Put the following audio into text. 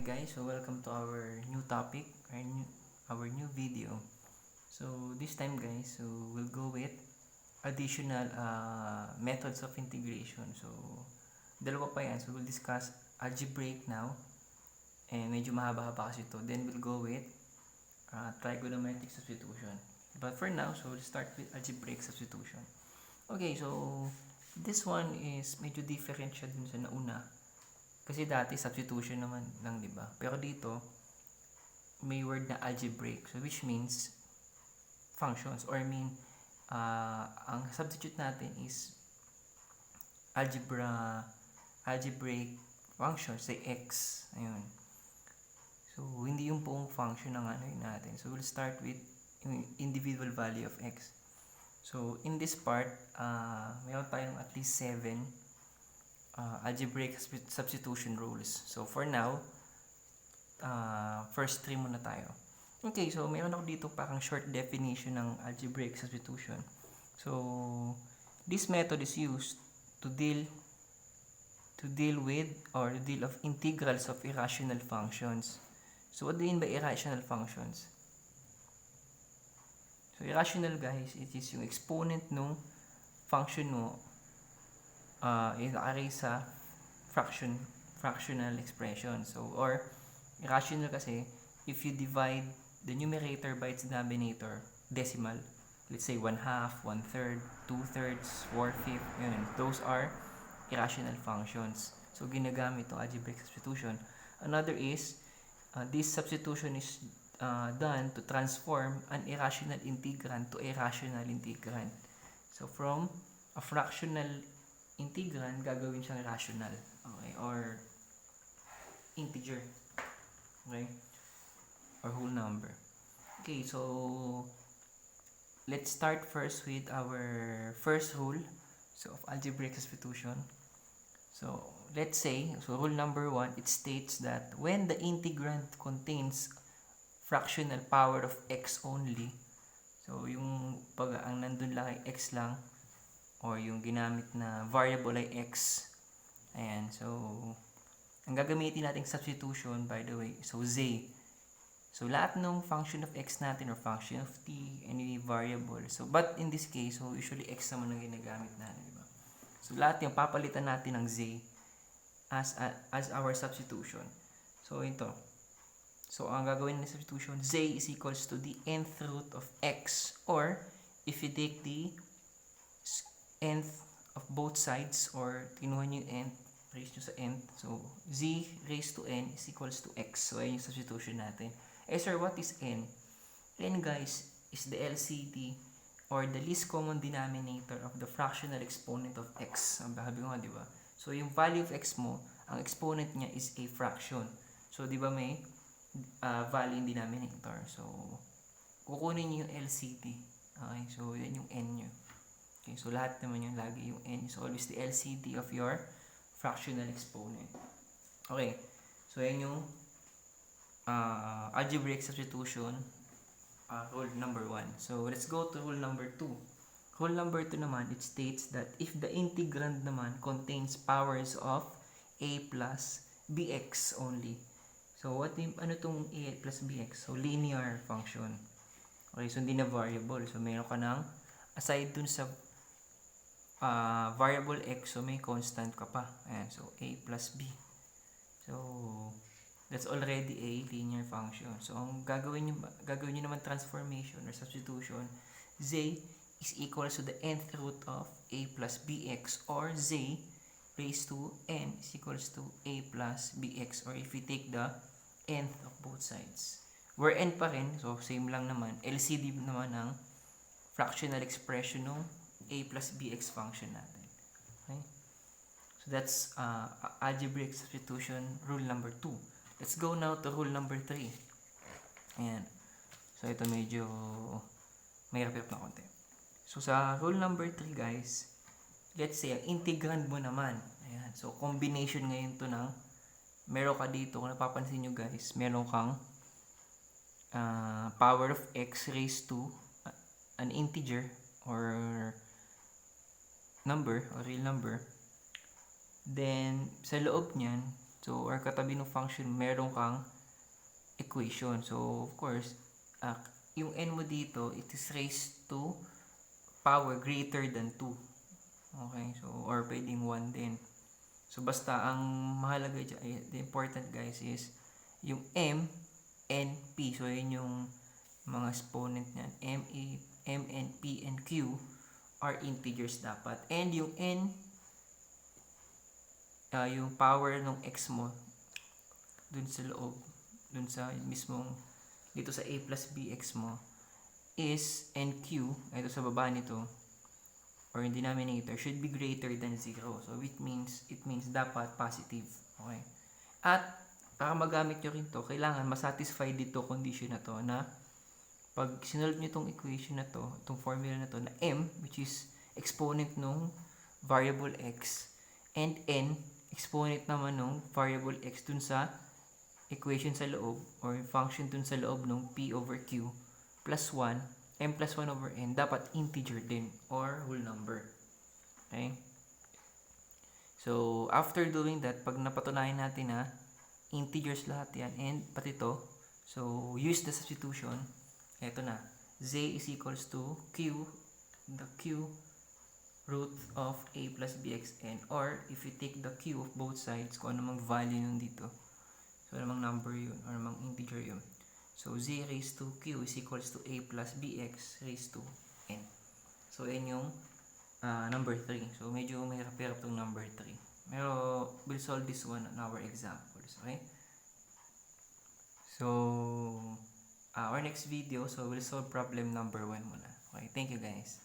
guys, so welcome to our new topic, our new video. So this time guys, so we'll go with additional methods of integration. So dalawa pa yan, so we'll discuss algebraic now, and medyo mahaba-haba kasi ito. Then we'll go with trigonometric substitution. But for now, so we'll start with algebraic substitution. Okay, so this one is medyo different siya dun sa nauna. Kasi dati substitution naman lang, 'di ba? Pero dito may word na algebraic. So which means functions, or ang substitute natin is algebraic function, say x. Ayun. So hindi yung buong function ng ano natin. So we'll start with yung individual value of x. So in this part, mayroon tayong at least 7 algebraic substitution rules. So for now, first 3 muna tayo. Okay, so mayroon ako dito parang short definition ng algebraic substitution. So this method is used to deal with or to deal of integrals of irrational functions. So what do you mean by irrational functions? So irrational guys, it is yung exponent nung function mo i-array sa fractional expression. So, or irrational kasi if you divide the numerator by its denominator, decimal, let's say 1/2, 1/3, 2/3, 4/5, yun. Those are irrational functions. So, ginagamit itong algebraic substitution. Another is, this substitution is done to transform an irrational integrand to a rational integrand. So, from a fractional integrand, gagawin siyang rational. Okay? Or integer. Okay? Or whole number. Okay, so let's start first with our first rule, so of algebraic substitution. So let's say, so rule number 1, it states that when the integrand contains fractional power of x only, so yung pag ang nandun lang ay x lang, or yung ginamit na variable ay x. Ayan, so ang gagamitin nating substitution, by the way, so z. So lahat ng function of x natin or function of t, any variable. So but in this case, so usually x naman ang ginagamit natin, di ba? So lahat yung papalitan natin ng z as our substitution. So ito. So ang gagawin ng substitution, z is equals to the nth root of x, or if you take the nth of both sides, or kinuha nyo yung nth, raise nyo sa nth, so z raised to n is equals to x. So ayun yung substitution natin. Sir, what is n? N guys is the LCD, or the least common denominator of the fractional exponent of x. Ang sabi ko nga, di ba? So yung value of x mo, ang exponent niya is a fraction. So di ba may value in denominator. So kukunin niyo yung LCD. Okay, so yan yung n nyo. Okay, so lahat naman yung lagi yung n is always the LCD of your fractional exponent. Okay, so yan yung algebraic substitution rule number 1. So let's go to rule number 2. Rule number 2 naman, it states that if the integrand naman contains powers of a plus bx only. So ano tong a plus bx? So linear function. Okay, so hindi na variable. So mayroon ka ng, aside dun sa variable x, so may constant ka pa. Ayan, so a plus b. So that's already a linear function. So ang gagawin nyo naman transformation or substitution, z is equal to the nth root of a plus bx, or z raised to n is equals to a plus bx, or if we take the nth of both sides, where n pa rin, so same lang naman, LCD naman ng fractional expression ng a plus bx function natin. Okay? So that's algebraic substitution rule number 2. Let's go now to rule number 3. Ayan. So ito medyo may hirap na konti. So sa rule number 3 guys, let's say ang integrand mo naman, ayan, so combination ngayon to ng, meron ka dito, kung napapansin nyo guys, meron kang power of x raised to an integer or number or real number. Then sa loob niyan, So, or katabi ng function, meron kang equation. So, of course, yung n mo dito, it is raised to power greater than 2. Okay, so, or pwedeng 1 din. So, basta, ang mahalaga dyan, the important guys is, yung m, n, p. So, yun yung mga exponent niyan. M, n, p, and q are integers dapat. And yung n, yung power ng x mo, dun sa loob, dun sa mismong, dito sa a plus bx mo, is nq, ito sa baba nito, or yung denominator, should be greater than 0. So, it means dapat positive. Okay? At, para magamit nyo rin to, kailangan masatisfy dito condition na to, na pag sinolve nyo itong equation na to, itong formula na to, na m, which is exponent nung variable x, and n, exponent naman nung variable x dun sa equation sa loob, or function dun sa loob nung p over q, plus 1, m plus 1 over n, dapat integer din, or whole number. Okay? So, after doing that, pag napatunayan natin na integers lahat yan, and pati to, so, use the substitution, eto na, z is equals to q, the q root of a plus bxn, or if you take the q of both sides, kung anumang value nun dito, so anumang number yun, or anumang integer yun, so z raised to q is equals to a plus bx raised to n. So yan yung number 3. So medyo mahirap-hirap tong number 3, pero we'll solve this one on our examples. Okay, so our next video, so we'll solve problem number 1 muna. Okay, thank you guys.